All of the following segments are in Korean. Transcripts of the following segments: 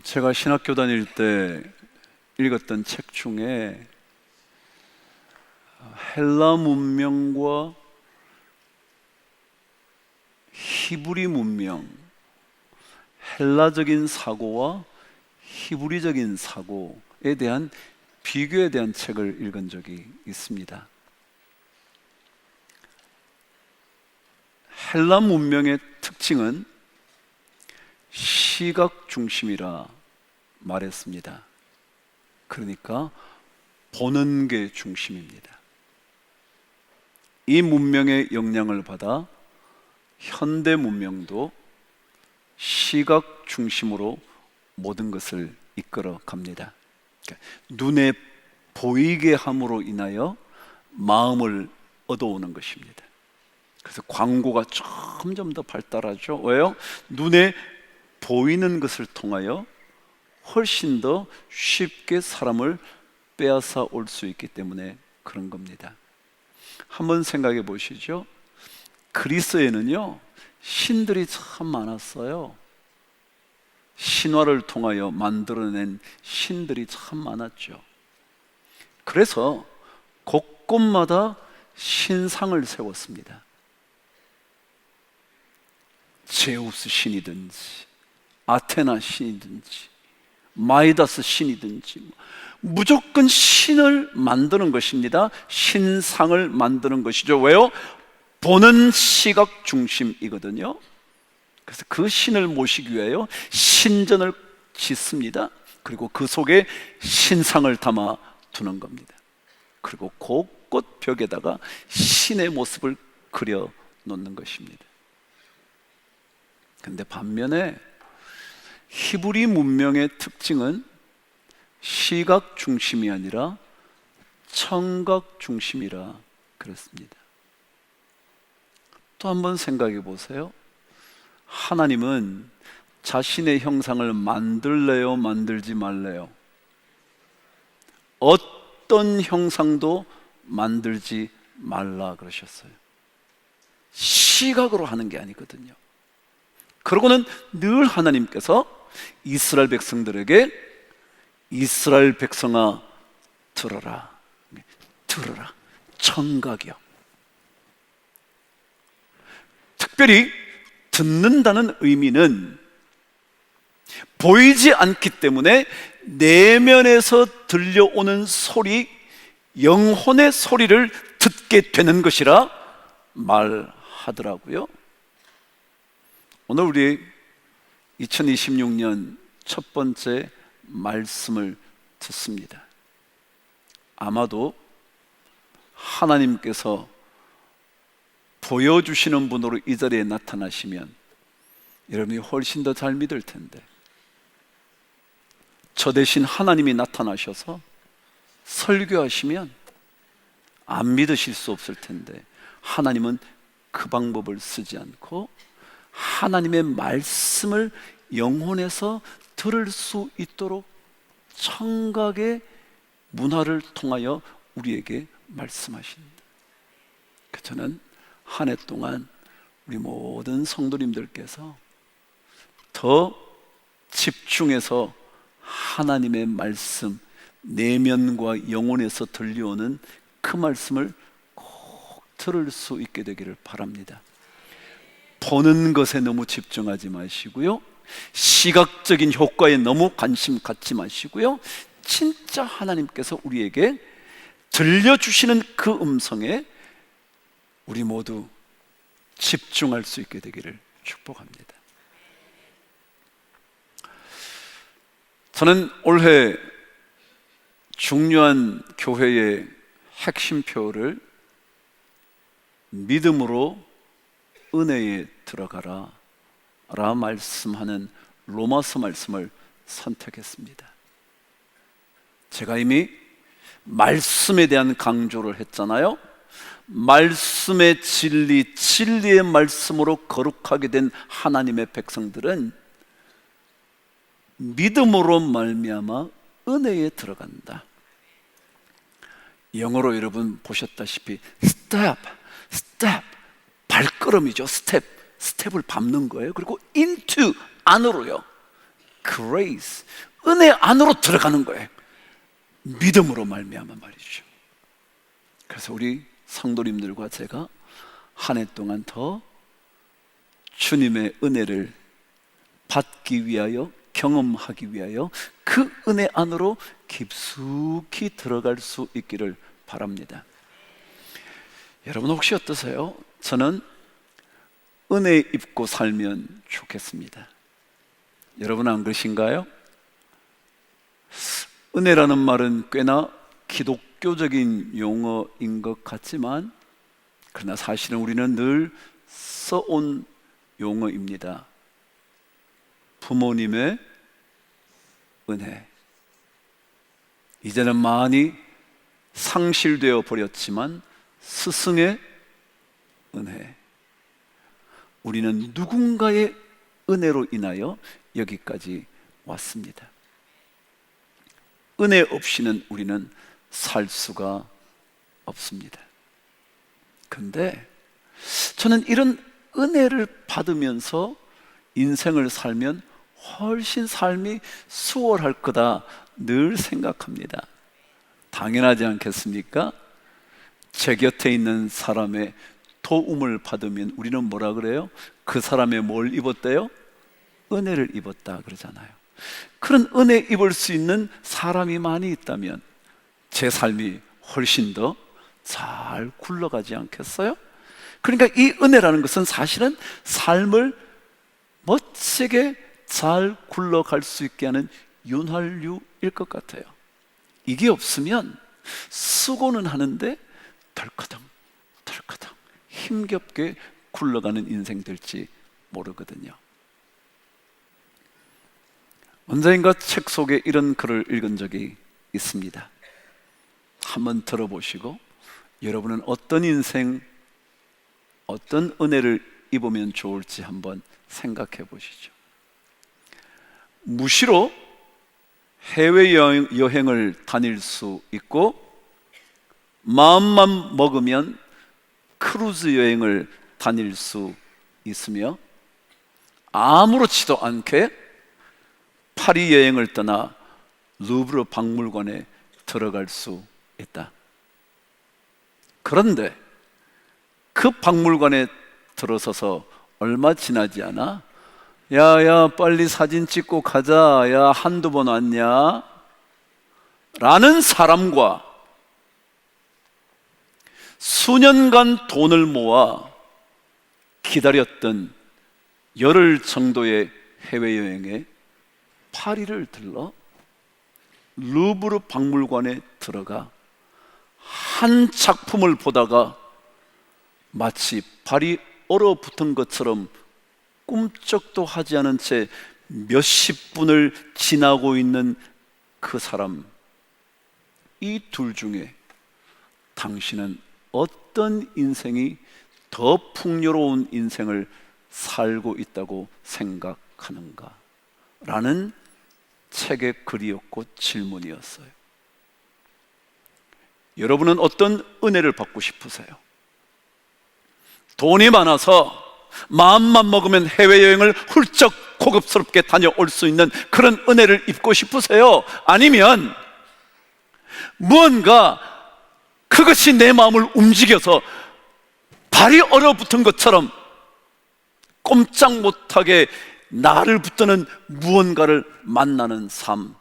제가 신학교 다닐 때 읽었던 책 중에 헬라 문명과 히브리 문명, 헬라적인 사고와 히브리적인 사고에 대한 비교에 대한 책을 읽은 적이 있습니다. 헬라 문명의 특징은 시각 중심이라 말했습니다. 그러니까 보는 게 중심입니다. 이 문명의 영향을 받아 현대 문명도 시각 중심으로 모든 것을 이끌어 갑니다. 그러니까 눈에 보이게 함으로 인하여 마음을 얻어오는 것입니다. 그래서 광고가 점점 더 발달하죠. 왜요? 눈에 보이는 것을 통하여 훨씬 더 쉽게 사람을 빼앗아 올 수 있기 때문에 그런 겁니다. 한번 생각해 보시죠. 그리스에는요 신들이 참 많았어요. 신화를 통하여 만들어낸 신들이 참 많았죠. 그래서 곳곳마다 신상을 세웠습니다. 제우스 신이든지 아테나 신이든지 마이다스 신이든지 무조건 신을 만드는 것입니다. 신상을 만드는 것이죠. 왜요? 보는 시각 중심이거든요. 그래서 그 신을 모시기 위하여 신전을 짓습니다. 그리고 그 속에 신상을 담아 두는 겁니다. 그리고 곳곳 벽에다가 신의 모습을 그려 놓는 것입니다. 그런데 반면에 히브리 문명의 특징은 시각 중심이 아니라 청각 중심이라 그렇습니다. 또 한번 생각해 보세요. 하나님은 자신의 형상을 만들래요, 만들지 말래요? 어떤 형상도 만들지 말라 그러셨어요. 시각으로 하는 게 아니거든요. 그러고는 늘 하나님께서 이스라엘 백성들에게 이스라엘 백성아 들어라, 들어라, 청각이요. 특별히 듣는다는 의미는 보이지 않기 때문에 내면에서 들려오는 소리, 영혼의 소리를 듣게 되는 것이라 말하더라고요. 오늘 우리 2026년 첫 번째 말씀을 듣습니다. 아마도 하나님께서 보여주시는 분으로 이 자리에 나타나시면 여러분이 훨씬 더 잘 믿을 텐데, 저 대신 하나님이 나타나셔서 설교하시면 안 믿으실 수 없을 텐데, 하나님은 그 방법을 쓰지 않고 하나님의 말씀을 영혼에서 들을 수 있도록 청각의 문화를 통하여 우리에게 말씀하십니다. 저는 한 해 동안 우리 모든 성도님들께서 더 집중해서 하나님의 말씀, 내면과 영혼에서 들려오는 그 말씀을 꼭 들을 수 있게 되기를 바랍니다. 보는 것에 너무 집중하지 마시고요, 시각적인 효과에 너무 관심 갖지 마시고요, 진짜 하나님께서 우리에게 들려주시는 그 음성에 우리 모두 집중할 수 있게 되기를 축복합니다. 저는 올해 중요한 교회의 핵심표를 믿음으로 은혜에 들어가라 라 말씀하는 로마서 말씀을 선택했습니다. 제가 이미 말씀에 대한 강조를 했잖아요. 말씀의 진리, 진리의 말씀으로 거룩하게 된 하나님의 백성들은 믿음으로 말미암아 은혜에 들어간다. 영어로 여러분 보셨다시피 step, 발걸음이죠. 스텝을 밟는 거예요. 그리고 into, 안으로요. grace, 은혜 안으로 들어가는 거예요. 믿음으로 말미암아 말이죠. 그래서 우리 성도님들과 제가 한 해 동안 더 주님의 은혜를 받기 위하여, 경험하기 위하여 그 은혜 안으로 깊숙이 들어갈 수 있기를 바랍니다. 여러분 혹시 어떠세요? 저는 은혜 입고 살면 좋겠습니다. 여러분 안 그러신가요? 은혜라는 말은 꽤나 기독교적인 용어인 것 같지만, 그러나 사실은 우리는 늘 써온 용어입니다. 부모님의 은혜, 이제는 많이 상실되어 버렸지만 스승의 은혜. 우리는 누군가의 은혜로 인하여 여기까지 왔습니다. 은혜 없이는 우리는 살 수가 없습니다. 그런데 저는 이런 은혜를 받으면서 인생을 살면 훨씬 삶이 수월할 거다 늘 생각합니다. 당연하지 않겠습니까? 제 곁에 있는 사람의 도움을 받으면 우리는 뭐라 그래요? 그 사람의 뭘 입었대요? 은혜를 입었다 그러잖아요. 그런 은혜 입을 수 있는 사람이 많이 있다면 제 삶이 훨씬 더 잘 굴러가지 않겠어요? 그러니까 이 은혜라는 것은 사실은 삶을 멋지게 잘 굴러갈 수 있게 하는 윤활유일 것 같아요. 이게 없으면 수고는 하는데 덜커덩 덜커덩 힘겹게 굴러가는 인생 될지 모르거든요. 언젠가 책 속에 이런 글을 읽은 적이 있습니다. 한번 들어보시고 여러분은 어떤 인생, 어떤 은혜를 입으면 좋을지 한번 생각해 보시죠. 무시로 해외여행을 다닐 수 있고, 마음만 먹으면 크루즈 여행을 다닐 수 있으며, 아무렇지도 않게 파리 여행을 떠나 루브르 박물관에 들어갈 수 있다. 그런데 그 박물관에 들어서서 얼마 지나지 않아 야 빨리 사진 찍고 가자, 야 한두 번 왔냐? 라는 사람과 수년간 돈을 모아 기다렸던 열흘 정도의 해외여행에 파리를 들러 루브르 박물관에 들어가 한 작품을 보다가 마치 발이 얼어붙은 것처럼 꿈쩍도 하지 않은 채 몇십 분을 지나고 있는 그 사람, 이 둘 중에 당신은 어떤 인생이 더 풍요로운 인생을 살고 있다고 생각하는가? 라는 책의 글이었고 질문이었어요. 여러분은 어떤 은혜를 받고 싶으세요? 돈이 많아서 마음만 먹으면 해외여행을 훌쩍 고급스럽게 다녀올 수 있는 그런 은혜를 입고 싶으세요? 아니면 무언가 그것이 내 마음을 움직여서 발이 얼어붙은 것처럼 꼼짝 못하게 나를 붙드는 무언가를 만나는 삶,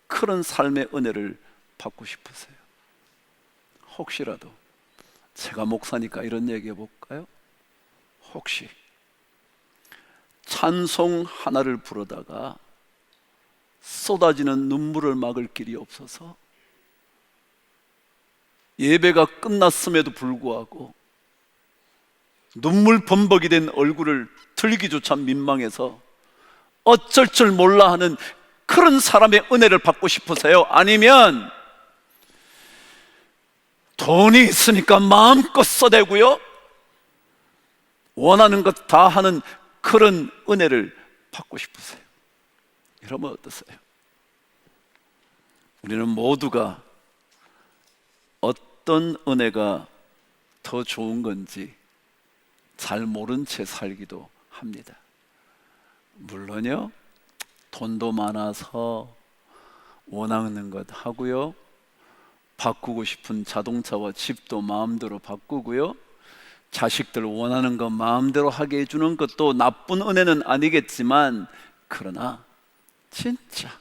그런 삶의 은혜를 받고 싶으세요? 혹시라도 제가 목사니까 이런 얘기 해볼까요? 혹시 찬송 하나를 부르다가 쏟아지는 눈물을 막을 길이 없어서 예배가 끝났음에도 불구하고 눈물 범벅이 된 얼굴을 들기조차 민망해서 어쩔 줄 몰라 하는 그런 사람의 은혜를 받고 싶으세요? 아니면 돈이 있으니까 마음껏 써대고요, 원하는 것 다 하는 그런 은혜를 받고 싶으세요? 여러분 어떠세요? 우리는 모두가 어떤 은혜가 더 좋은 건지 잘 모른 채 살기도 합니다. 물론요, 돈도 많아서 원하는 것 하고요, 바꾸고 싶은 자동차와 집도 마음대로 바꾸고요, 자식들 원하는 거 마음대로 하게 해주는 것도 나쁜 은혜는 아니겠지만, 그러나 진짜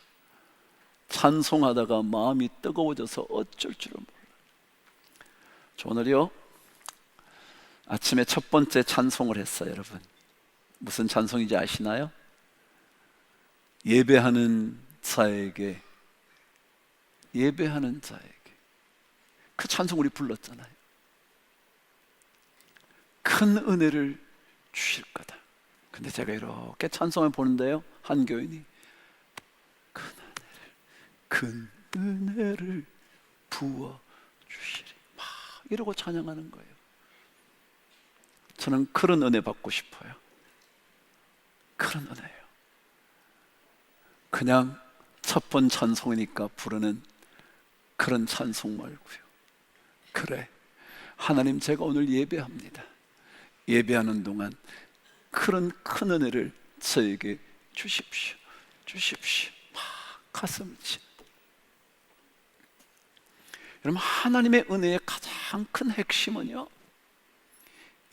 찬송하다가 마음이 뜨거워져서 어쩔 줄을 몰라요. 저 오늘요 아침에 첫 번째 찬송을 했어요. 여러분, 무슨 찬송인지 아시나요? 예배하는 자에게, 예배하는 자에게. 그 찬송 우리 불렀잖아요. 큰 은혜를 주실 거다. 근데 제가 이렇게 찬송을 보는데요, 한 교인이 큰 은혜를 부어 주시리 막 이러고 찬양하는 거예요. 저는 그런 은혜 받고 싶어요. 그런 은혜예요. 그냥 첫 번 찬송이니까 부르는 그런 찬송 말고요. 그래, 하나님 제가 오늘 예배합니다. 예배하는 동안 그런 큰 은혜를 저에게 주십시오. 주십시오. 막 가슴을 치. 여러분, 하나님의 은혜의 가장 큰 핵심은요,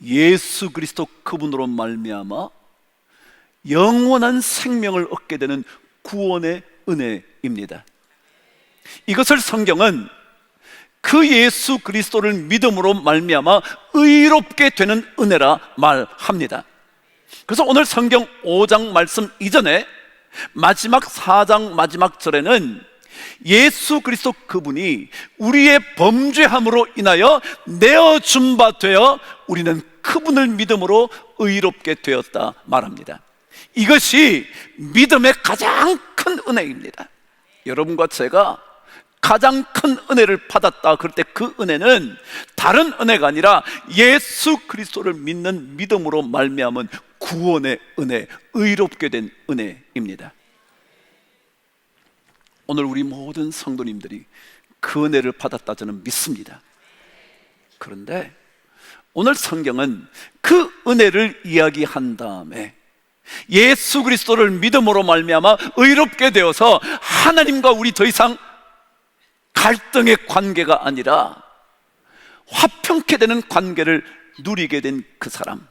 예수 그리스도 그분으로 말미암아 영원한 생명을 얻게 되는 구원의 은혜입니다. 이것을 성경은 그 예수 그리스도를 믿음으로 말미암아 의롭게 되는 은혜라 말합니다. 그래서 오늘 성경 5장 말씀 이전에 마지막 4장 마지막 절에는 예수 그리스도 그분이 우리의 범죄함으로 인하여 내어준 바 되어 우리는 그분을 믿음으로 의롭게 되었다 말합니다. 이것이 믿음의 가장 큰 은혜입니다. 여러분과 제가 가장 큰 은혜를 받았다 그럴 때 그 은혜는 다른 은혜가 아니라 예수 그리스도를 믿는 믿음으로 말미암은 구원의 은혜, 의롭게 된 은혜입니다. 오늘 우리 모든 성도님들이 그 은혜를 받았다 저는 믿습니다. 그런데 오늘 성경은 그 은혜를 이야기한 다음에 예수 그리스도를 믿음으로 말미암아 의롭게 되어서 하나님과 우리 더 이상 갈등의 관계가 아니라 화평케 되는 관계를 누리게 된 그 사람,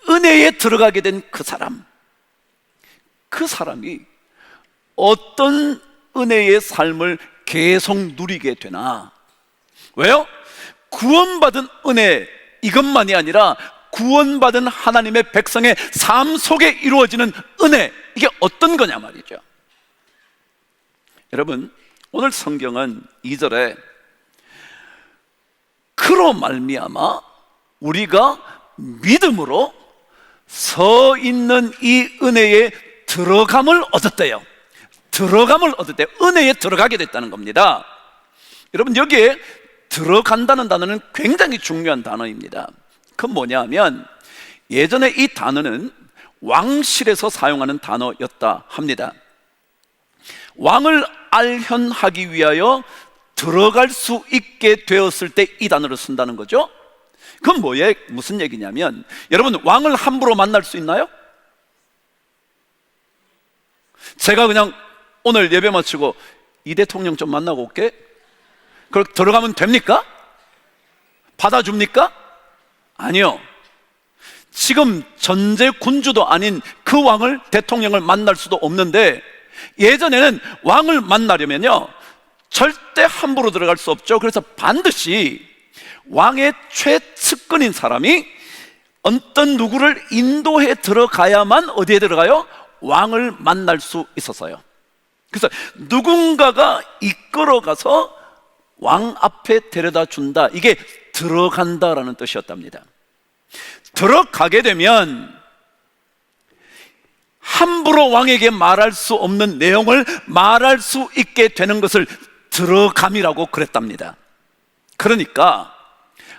은혜에 들어가게 된 그 사람, 그 사람이 어떤 은혜의 삶을 계속 누리게 되나? 왜요? 구원받은 은혜 이것만이 아니라 구원받은 하나님의 백성의 삶 속에 이루어지는 은혜, 이게 어떤 거냐 말이죠. 여러분, 오늘 성경은 2절에 그로 말미암아 우리가 믿음으로 서 있는 이 은혜에 들어감을 얻었대요. 들어감을 얻었대요. 은혜에 들어가게 됐다는 겁니다. 여러분, 여기에 들어간다는 단어는 굉장히 중요한 단어입니다. 그건 뭐냐면 예전에 이 단어는 왕실에서 사용하는 단어였다 합니다. 왕을 알현하기 위하여 들어갈 수 있게 되었을 때 이 단어를 쓴다는 거죠. 그건 뭐예요? 무슨 얘기냐면, 여러분, 왕을 함부로 만날 수 있나요? 제가 그냥 오늘 예배 마치고 이 대통령 좀 만나고 올게, 그렇게 들어가면 됩니까? 받아줍니까? 아니요. 지금 전제 군주도 아닌 그 왕을, 대통령을 만날 수도 없는데, 예전에는 왕을 만나려면요 절대 함부로 들어갈 수 없죠. 그래서 반드시 왕의 최측근인 사람이 어떤 누구를 인도해 들어가야만 어디에 들어가요? 왕을 만날 수 있었어요. 그래서 누군가가 이끌어가서 왕 앞에 데려다 준다, 이게 들어간다라는 뜻이었답니다. 들어가게 되면 함부로 왕에게 말할 수 없는 내용을 말할 수 있게 되는 것을 들어감이라고 그랬답니다. 그러니까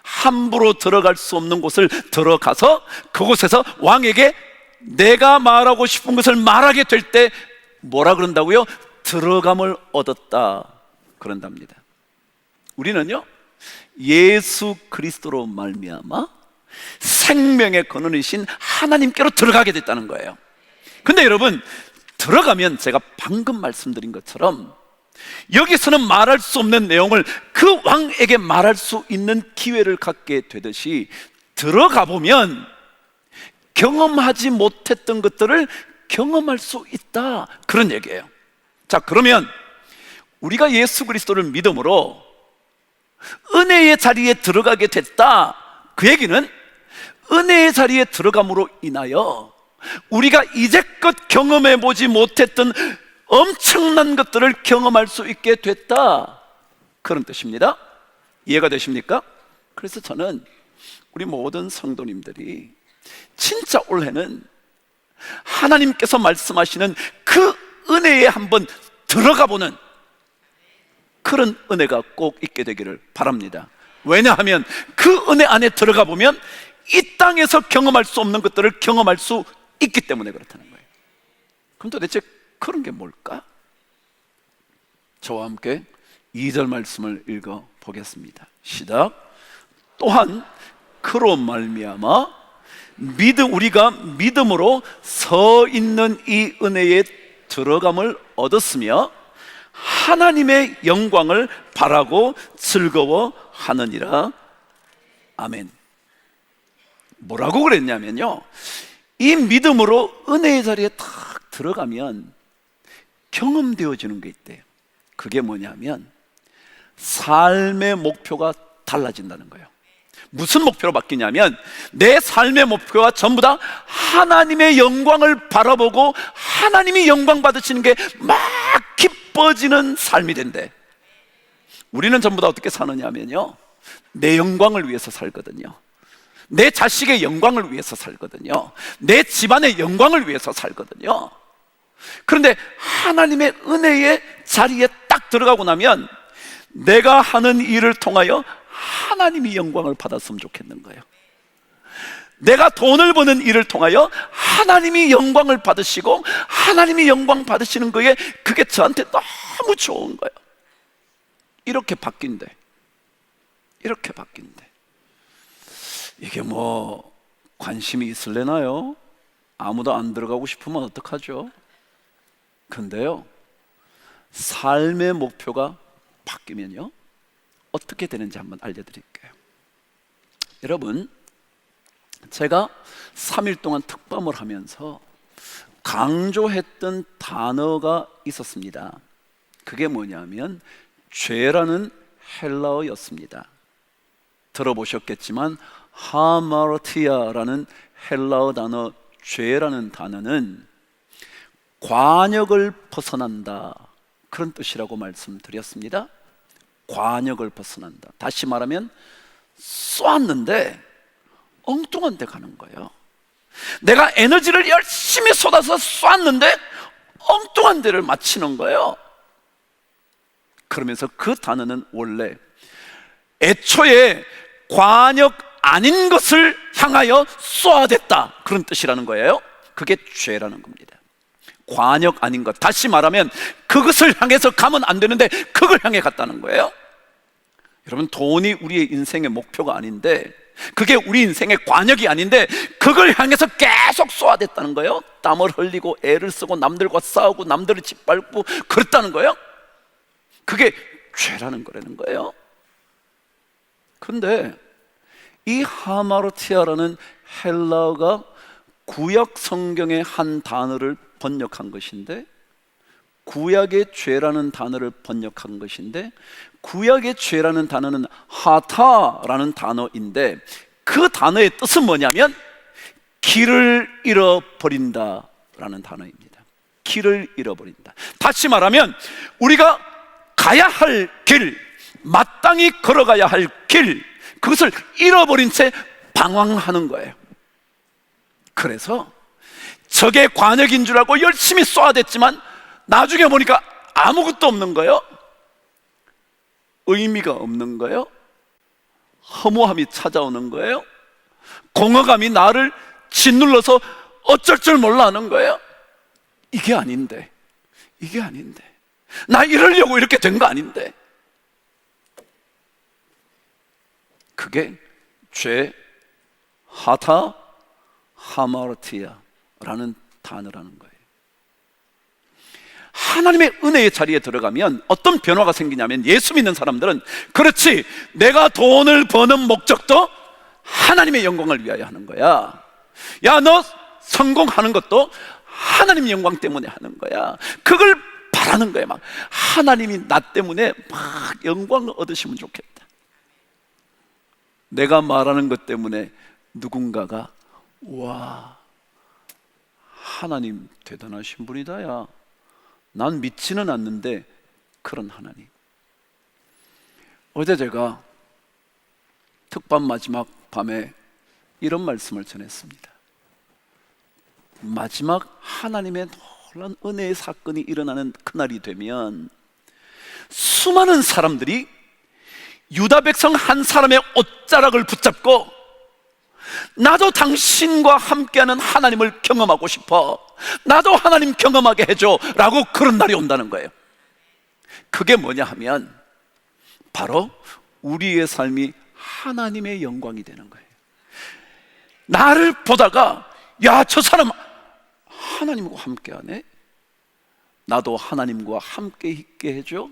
함부로 들어갈 수 없는 곳을 들어가서 그곳에서 왕에게 내가 말하고 싶은 것을 말하게 될 때 뭐라 그런다고요? 들어감을 얻었다 그런답니다. 우리는요 예수 그리스도로 말미암아 생명의 근원이신 하나님께로 들어가게 됐다는 거예요. 근데 여러분, 들어가면 제가 방금 말씀드린 것처럼 여기서는 말할 수 없는 내용을 그 왕에게 말할 수 있는 기회를 갖게 되듯이 들어가 보면 경험하지 못했던 것들을 경험할 수 있다, 그런 얘기예요. 자, 그러면 우리가 예수 그리스도를 믿음으로 은혜의 자리에 들어가게 됐다, 그 얘기는 은혜의 자리에 들어감으로 인하여 우리가 이제껏 경험해 보지 못했던 엄청난 것들을 경험할 수 있게 됐다, 그런 뜻입니다. 이해가 되십니까? 그래서 저는 우리 모든 성도님들이 진짜 올해는 하나님께서 말씀하시는 그 은혜에 한번 들어가 보는 그런 은혜가 꼭 있게 되기를 바랍니다. 왜냐하면 그 은혜 안에 들어가 보면 이 땅에서 경험할 수 없는 것들을 경험할 수 있기 때문에 그렇다는 거예요. 그럼 도대체 그런 게 뭘까? 저와 함께 2절 말씀을 읽어 보겠습니다. 시작. 또한 그로 말미암아 우리가 믿음으로 서 있는 이 은혜에 들어감을 얻었으며 하나님의 영광을 바라고 즐거워하느니라. 아멘. 뭐라고 그랬냐면요, 이 믿음으로 은혜의 자리에 탁 들어가면 경험되어지는 게 있대요. 그게 뭐냐면 삶의 목표가 달라진다는 거예요. 무슨 목표로 바뀌냐면 내 삶의 목표가 전부 다 하나님의 영광을 바라보고 하나님이 영광 받으시는 게 막 기뻐지는 삶이 된대. 우리는 전부 다 어떻게 사느냐면요, 내 영광을 위해서 살거든요. 내 자식의 영광을 위해서 살거든요. 내 집안의 영광을 위해서 살거든요. 그런데 하나님의 은혜의 자리에 딱 들어가고 나면 내가 하는 일을 통하여 하나님이 영광을 받았으면 좋겠는 거예요. 내가 돈을 버는 일을 통하여 하나님이 영광을 받으시고 하나님이 영광 받으시는 거에 그게 저한테 너무 좋은 거예요. 이렇게 바뀐대. 이렇게 바뀐대. 이게 뭐 관심이 있을래나요? 아무도 안 들어가고 싶으면 어떡하죠? 근데요, 삶의 목표가 바뀌면요 어떻게 되는지 한번 알려드릴게요. 여러분, 제가 3일 동안 특밤을 하면서 강조했던 단어가 있었습니다. 그게 뭐냐면 죄라는 헬라어였습니다. 들어보셨겠지만 하마르티아라는 헬라어 단어, 죄라는 단어는 관역을 벗어난다, 그런 뜻이라고 말씀드렸습니다. 관역을 벗어난다. 다시 말하면 쏘았는데 엉뚱한 데 가는 거예요. 내가 에너지를 열심히 쏟아서 쏘았는데 엉뚱한 데를 맞히는 거예요. 그러면서 그 단어는 원래 애초에 관역 아닌 것을 향하여 쏘아댔다, 그런 뜻이라는 거예요. 그게 죄라는 겁니다. 관역 아닌 것, 다시 말하면 그것을 향해서 가면 안 되는데 그걸 향해 갔다는 거예요. 여러분, 돈이 우리의 인생의 목표가 아닌데, 그게 우리 인생의 관역이 아닌데 그걸 향해서 계속 쏘아댔다는 거예요. 땀을 흘리고 애를 쓰고 남들과 싸우고 남들을 짓밟고 그랬다는 거예요. 그게 죄라는 거라는 거예요. 그런데 이 하마르티아라는 헬라어가 구약 성경의 한 단어를 번역한 것인데, 구약의 죄라는 단어를 번역한 것인데, 구약의 죄라는 단어는 하타라는 단어인데 그 단어의 뜻은 뭐냐면 길을 잃어버린다 라는 단어입니다. 길을 잃어버린다. 다시 말하면 우리가 가야 할 길, 마땅히 걸어가야 할 길, 그것을 잃어버린 채 방황하는 거예요. 그래서 저게 관역인 줄 알고 열심히 쏘아댔지만 나중에 보니까 아무것도 없는 거예요. 의미가 없는 거예요. 허무함이 찾아오는 거예요. 공허감이 나를 짓눌러서 어쩔 줄 몰라 하는 거예요. 이게 아닌데, 이게 아닌데, 나 이러려고 이렇게 된 거 아닌데. 그게 죄, 하타, 하마르티아라는 단어라는 거예요. 하나님의 은혜의 자리에 들어가면 어떤 변화가 생기냐면, 예수 믿는 사람들은 그렇지, 내가 돈을 버는 목적도 하나님의 영광을 위하여 하는 거야. 야, 너 성공하는 것도 하나님 영광 때문에 하는 거야. 그걸 바라는 거야. 막 하나님이 나 때문에 막 영광을 얻으시면 좋겠다. 내가 말하는 것 때문에 누군가가 와, 하나님 대단하신 분이다. 야, 난 믿지는 않는데 그런 하나님. 어제 제가 특반 마지막 밤에 이런 말씀을 전했습니다. 마지막 하나님의 놀라운 은혜의 사건이 일어나는 그날이 되면 수많은 사람들이 유다 백성 한 사람의 옷자락을 붙잡고 나도 당신과 함께하는 하나님을 경험하고 싶어, 나도 하나님 경험하게 해줘 라고 그런 날이 온다는 거예요. 그게 뭐냐 하면 바로 우리의 삶이 하나님의 영광이 되는 거예요. 나를 보다가 야, 저 사람 하나님과 함께하네, 나도 하나님과 함께 있게 해줘,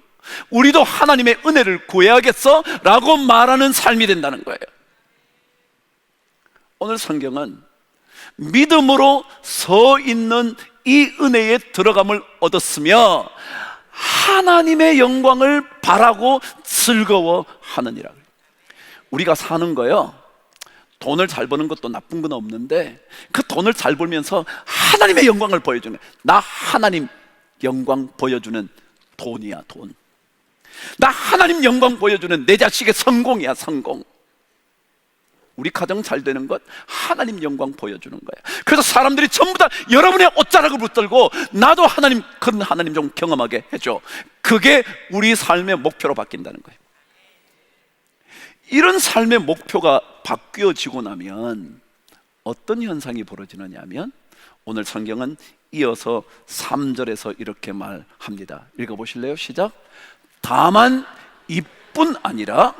우리도 하나님의 은혜를 구해야겠어 라고 말하는 삶이 된다는 거예요. 오늘 성경은 믿음으로 서 있는 이 은혜에 들어감을 얻었으며 하나님의 영광을 바라고 즐거워하느니라. 우리가 사는 거요, 돈을 잘 버는 것도 나쁜 건 없는데 그 돈을 잘 벌면서 하나님의 영광을 보여주는, 나 하나님 영광 보여주는 돈이야, 돈. 나 하나님 영광 보여주는 내 자식의 성공이야, 성공. 우리 가정 잘 되는 것 하나님 영광 보여주는 거야. 그래서 사람들이 전부 다 여러분의 옷자락을 붙들고 나도 하나님, 큰 하나님 좀 경험하게 해줘. 그게 우리 삶의 목표로 바뀐다는 거예요. 이런 삶의 목표가 바뀌어지고 나면 어떤 현상이 벌어지느냐 하면, 오늘 성경은 이어서 3절에서 이렇게 말합니다. 읽어보실래요? 시작. 다만 이뿐 아니라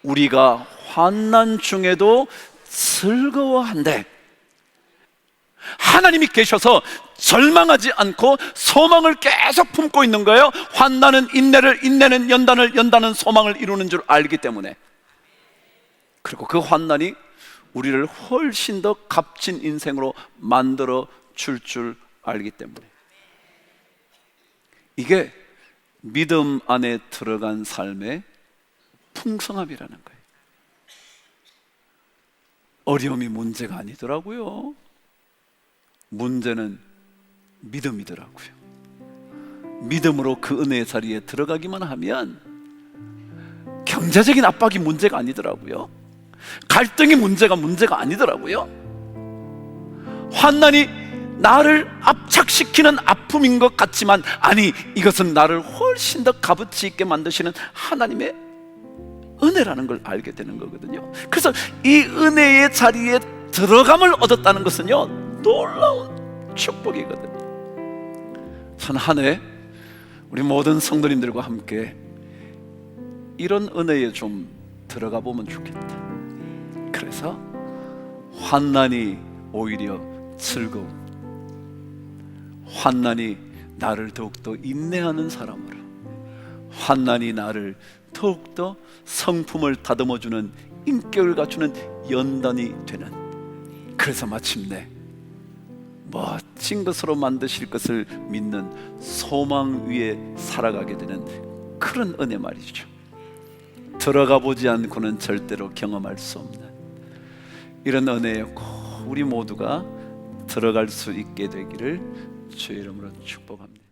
우리가 환난 중에도 즐거워한대. 하나님이 계셔서 절망하지 않고 소망을 계속 품고 있는 거예요. 환난은 인내를, 인내는 연단을, 연단은 소망을 이루는 줄 알기 때문에. 그리고 그 환난이 우리를 훨씬 더 값진 인생으로 만들어 줄 알기 때문에. 이게 믿음 안에 들어간 삶의 풍성함이라는 거예요. 어려움이 문제가 아니더라고요. 문제는 믿음이더라고요. 믿음으로 그 은혜의 자리에 들어가기만 하면 경제적인 압박이 문제가 아니더라고요. 갈등이 문제가 아니더라고요. 환난이 나를 압착시키는 아픔인 것 같지만 아니, 이것은 나를 훨씬 더 값어치 있게 만드시는 하나님의 은혜라는 걸 알게 되는 거거든요. 그래서 이 은혜의 자리에 들어감을 얻었다는 것은요, 놀라운 축복이거든요. 저는 한 해 우리 모든 성도님들과 함께 이런 은혜에 좀 들어가 보면 좋겠다. 그래서 환난이 오히려 즐거운, 환난이 나를 더욱더 인내하는 사람으로, 환난이 나를 더욱더 성품을 다듬어주는, 인격을 갖추는 연단이 되는, 그래서 마침내 멋진 것으로 만드실 것을 믿는 소망 위에 살아가게 되는 그런 은혜 말이죠. 들어가 보지 않고는 절대로 경험할 수 없는 이런 은혜에 꼭 우리 모두가 들어갈 수 있게 되기를 주의 이름으로 축복합니다.